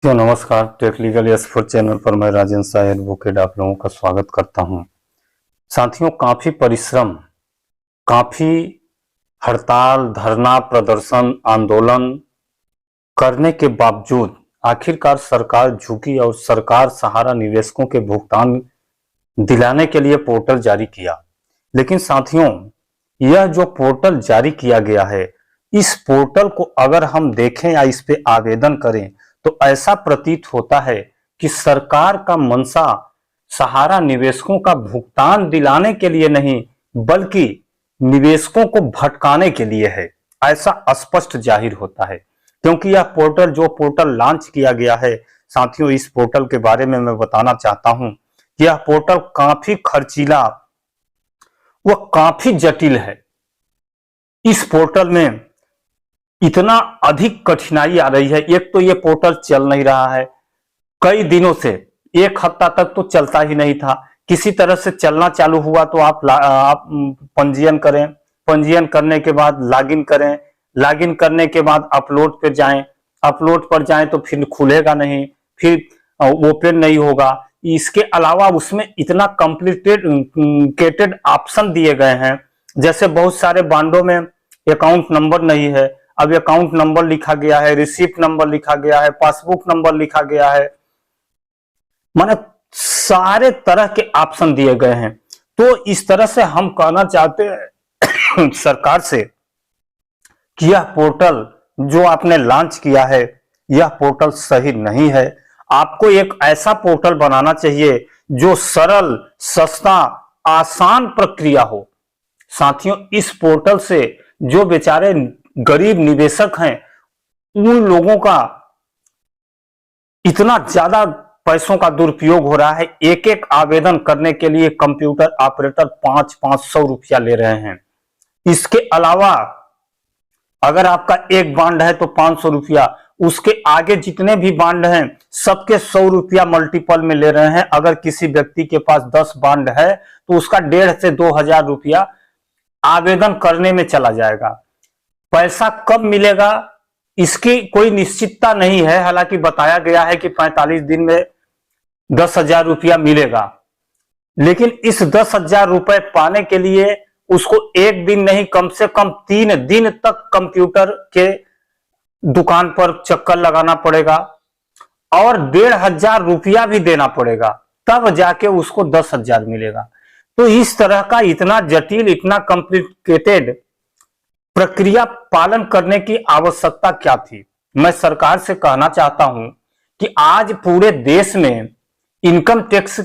तो नमस्कार, take legal S4 channel पर मैं राजेंद्र शाह एडवोकेट आप लोगों का स्वागत करता हूं। साथियों, काफी परिश्रम, काफी हड़ताल, धरना, प्रदर्शन, आंदोलन करने के बावजूद आखिरकार सरकार झुकी और सरकार सहारा निवेशकों के भुगतान दिलाने के लिए पोर्टल जारी किया। लेकिन साथियों, यह जो पोर्टल जारी किया गया है, इस पोर्टल को अगर हम देखें या इस पे आवेदन करें तो ऐसा प्रतीत होता है कि सरकार का मंशा सहारा निवेशकों का भुगतान दिलाने के लिए नहीं बल्कि निवेशकों को भटकाने के लिए है, ऐसा स्पष्ट जाहिर होता है। क्योंकि यह पोर्टल जो पोर्टल लॉन्च किया गया है, साथियों इस पोर्टल के बारे में मैं बताना चाहता हूं। यह पोर्टल काफी खर्चीला व काफी जटिल है। इस पोर्टल में इतना अधिक कठिनाई आ रही है। एक तो ये पोर्टल चल नहीं रहा है, कई दिनों से, एक हफ्ता तक तो चलता ही नहीं था। किसी तरह से चलना चालू हुआ तो आप पंजीयन करें, पंजीयन करने के बाद लॉगिन करें, लॉगिन करने के बाद अपलोड पर जाएं, अपलोड पर जाएं तो फिर खुलेगा नहीं, फिर ओपन नहीं होगा। इसके अलावा उसमें इतना कॉम्प्लिकेटेड ऑप्शन दिए गए हैं, जैसे बहुत सारे बांडों में अकाउंट नंबर नहीं है, अब अकाउंट नंबर लिखा गया है, रिसीप्ट नंबर लिखा गया है, पासबुक नंबर लिखा गया है, माने सारे तरह के ऑप्शन दिए गए हैं। तो इस तरह से हम कहना चाहते हैं सरकार से कि यह पोर्टल जो आपने लॉन्च किया है, यह पोर्टल सही नहीं है। आपको एक ऐसा पोर्टल बनाना चाहिए जो सरल, सस्ता, आसान प्रक्रिया हो। साथियों, इस पोर्टल से जो बेचारे गरीब निवेशक हैं, उन लोगों का इतना ज्यादा पैसों का दुरुपयोग हो रहा है। एक एक आवेदन करने के लिए कंप्यूटर ऑपरेटर 500 रुपया ले रहे हैं। इसके अलावा अगर आपका एक बांड है तो 500 रुपया, उसके आगे जितने भी बांड हैं सबके 100 रुपया मल्टीपल में ले रहे हैं। अगर किसी व्यक्ति के पास 10 बांड है तो उसका 1,500 से 2,000 रुपया आवेदन करने में चला जाएगा। पैसा कब मिलेगा इसकी कोई निश्चितता नहीं है। हालांकि बताया गया है कि 45 दिन में 10,000 रुपया मिलेगा, लेकिन इस 10,000 रुपए पाने के लिए उसको एक दिन नहीं, कम से कम 3 दिन तक कंप्यूटर के दुकान पर चक्कर लगाना पड़ेगा और 1,500 रुपया भी देना पड़ेगा, तब जाके उसको 10,000 मिलेगा। तो इस तरह का इतना जटिल, इतना कॉम्प्लिकेटेड प्रक्रिया पालन करने की आवश्यकता क्या थी। मैं सरकार से कहना चाहता हूं कि आज पूरे देश में इनकम टैक्स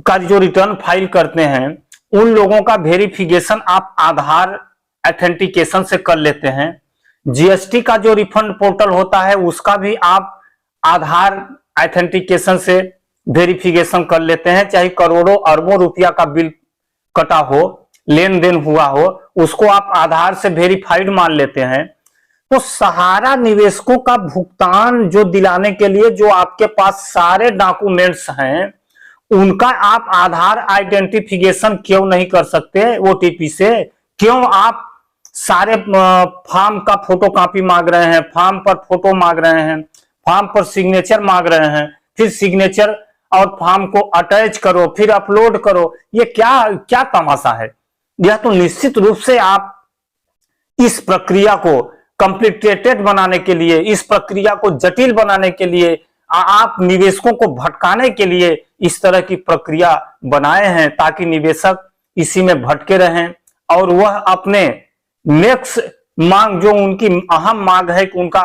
का जो रिटर्न फाइल करते हैं, उन लोगों का वेरिफिकेशन आप आधार ऑथेंटिकेशन से कर लेते हैं। जीएसटी का जो रिफंड पोर्टल होता है उसका भी आप आधार ऑथेंटिकेशन से वेरिफिकेशन कर लेते हैं। चाहे करोड़ों अरबों रुपया का बिल कटा हो, लेन देन हुआ हो, उसको आप आधार से वेरीफाइड मान लेते हैं। तो सहारा निवेशकों का भुगतान जो दिलाने के लिए जो आपके पास सारे डॉक्यूमेंट्स हैं, उनका आप आधार आइडेंटिफिकेशन क्यों नहीं कर सकते ओटीपी से? क्यों आप सारे फॉर्म का फोटो कॉपी मांग रहे हैं, फॉर्म पर फोटो मांग रहे हैं, फॉर्म पर सिग्नेचर मांग रहे हैं, फिर सिग्नेचर और फॉर्म को अटैच करो, फिर अपलोड करो? ये क्या क्या तमाशा है? यह तो निश्चित रूप से आप इस प्रक्रिया को कॉम्प्लिकेटेड बनाने के लिए, इस प्रक्रिया को जटिल बनाने के लिए, आप निवेशकों को भटकाने के लिए इस तरह की प्रक्रिया बनाए हैं, ताकि निवेशक इसी में भटके रहें और वह अपने नेक्स्ट मांग, जो उनकी अहम मांग है कि उनका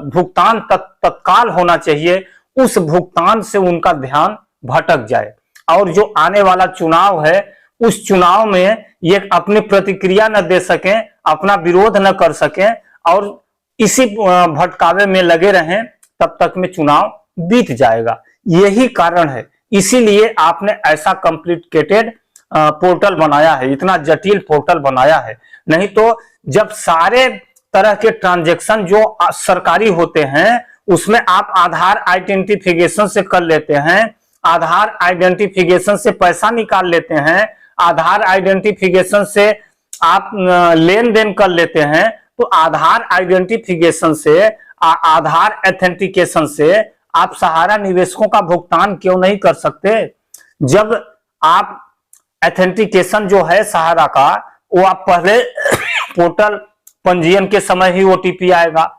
भुगतान तत्काल होना चाहिए, उस भुगतान से उनका ध्यान भटक जाए और जो आने वाला चुनाव है उस चुनाव में ये अपनी प्रतिक्रिया न दे सकें, अपना विरोध न कर सकें और इसी भटकावे में लगे रहें, तब तक में चुनाव बीत जाएगा। यही कारण है, इसीलिए आपने ऐसा कॉम्प्लिकेटेड पोर्टल बनाया है, इतना जटिल पोर्टल बनाया है। नहीं तो जब सारे तरह के ट्रांजैक्शन जो सरकारी होते हैं उसमें आप आधार आइडेंटिफिकेशन से कर लेते हैं, आधार आइडेंटिफिकेशन से पैसा निकाल लेते हैं, आधार आइडेंटिफिकेशन से आप लेन देन कर लेते हैं, तो आधार आइडेंटिफिकेशन से आधार एथेंटिकेशन से आप सहारा निवेशकों का भुगतान क्यों नहीं कर सकते? जब आप एथेंटिकेशन जो है सहारा का, वो आप पहले पोर्टल पंजीयन के समय ही ओटीपी आएगा,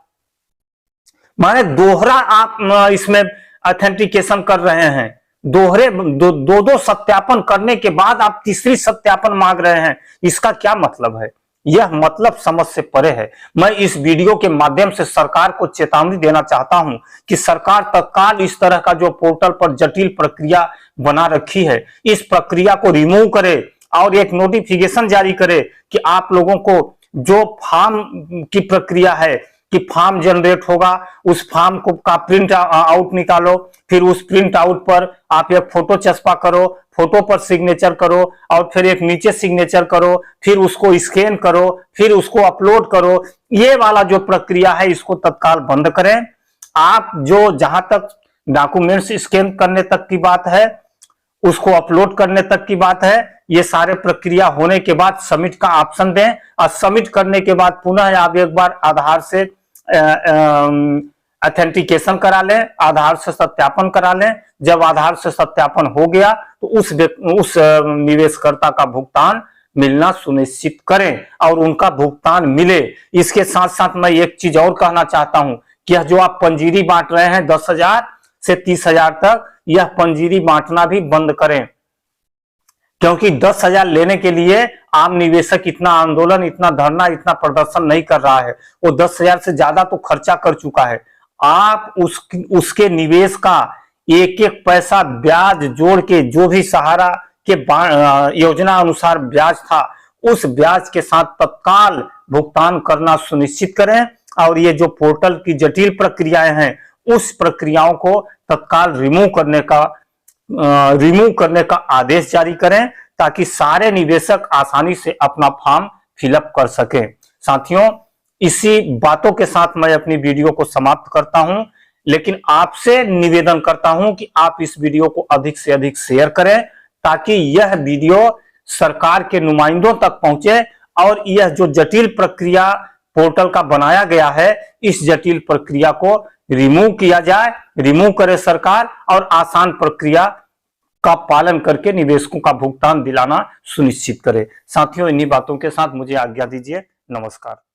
माने दोहरा आप इसमें ऑथेंटिकेशन कर रहे हैं, दोहरे दो सत्यापन करने के बाद आप तीसरी सत्यापन मांग रहे हैं। इसका क्या मतलब है? यह मतलब समझ से परे है। मैं इस वीडियो के माध्यम से सरकार को चेतावनी देना चाहता हूं कि सरकार तत्काल इस तरह का जो पोर्टल पर जटिल प्रक्रिया बना रखी है, इस प्रक्रिया को रिमूव करे और एक नोटिफिकेशन जारी करे कि आप लोगों को जो फॉर्म की प्रक्रिया है कि फॉर्म जनरेट होगा, उस फॉर्म को का प्रिंट आउट निकालो, फिर उस प्रिंट आउट पर आप एक फोटो चस्पा करो, फोटो पर सिग्नेचर करो और फिर एक नीचे सिग्नेचर करो, फिर उसको स्कैन करो, फिर उसको अपलोड करो। ये वाला जो प्रक्रिया है इसको तत्काल बंद करें। आप जो जहां तक डॉक्यूमेंट्स स्कैन करने तक की बात है, उसको अपलोड करने तक की बात है, ये सारे प्रक्रिया होने के बाद सबमिट का ऑप्शन दें और सबमिट करने के बाद पुनः आप एक बार आधार से ऑथेंटिकेशन करा लें, आधार से सत्यापन करा लें। जब आधार से सत्यापन हो गया तो उस निवेशकर्ता का भुगतान मिलना सुनिश्चित करें और उनका भुगतान मिले। इसके साथ साथ मैं एक चीज और कहना चाहता हूं कि यह जो आप पंजीरी बांट रहे हैं 10,000 से 30,000 तक, यह पंजीरी बांटना भी बंद करें, क्योंकि 10,000 लेने के लिए आम निवेशक इतना आंदोलन, इतना धरना, इतना प्रदर्शन नहीं कर रहा है। वो 10,000 से ज्यादा तो खर्चा कर चुका है। आप उसके निवेश का एक एक पैसा ब्याज जोड़ के, जो भी सहारा के योजना अनुसार ब्याज था, उस ब्याज के साथ तत्काल भुगतान करना सुनिश्चित करें और ये जो पोर्टल की जटिल प्रक्रियाएं हैं, उस प्रक्रियाओं को तत्काल रिमूव करने का आदेश जारी करें ताकि सारे निवेशक आसानी से अपना फॉर्म फिलअप कर सकें। साथियों, इसी बातों के साथ मैं अपनी वीडियो को समाप्त करता हूं, लेकिन आपसे निवेदन करता हूं कि आप इस वीडियो को अधिक से अधिक शेयर करें ताकि यह वीडियो सरकार के नुमाइंदों तक पहुंचे और यह जो जटिल प्रक्रिया पोर्टल का बनाया गया है, इस जटिल प्रक्रिया को रिमूव किया जाए, रिमूव करे सरकार और आसान प्रक्रिया का पालन करके निवेशकों का भुगतान दिलाना सुनिश्चित करे। साथियों, इन्हीं बातों के साथ मुझे आज्ञा दीजिए। नमस्कार।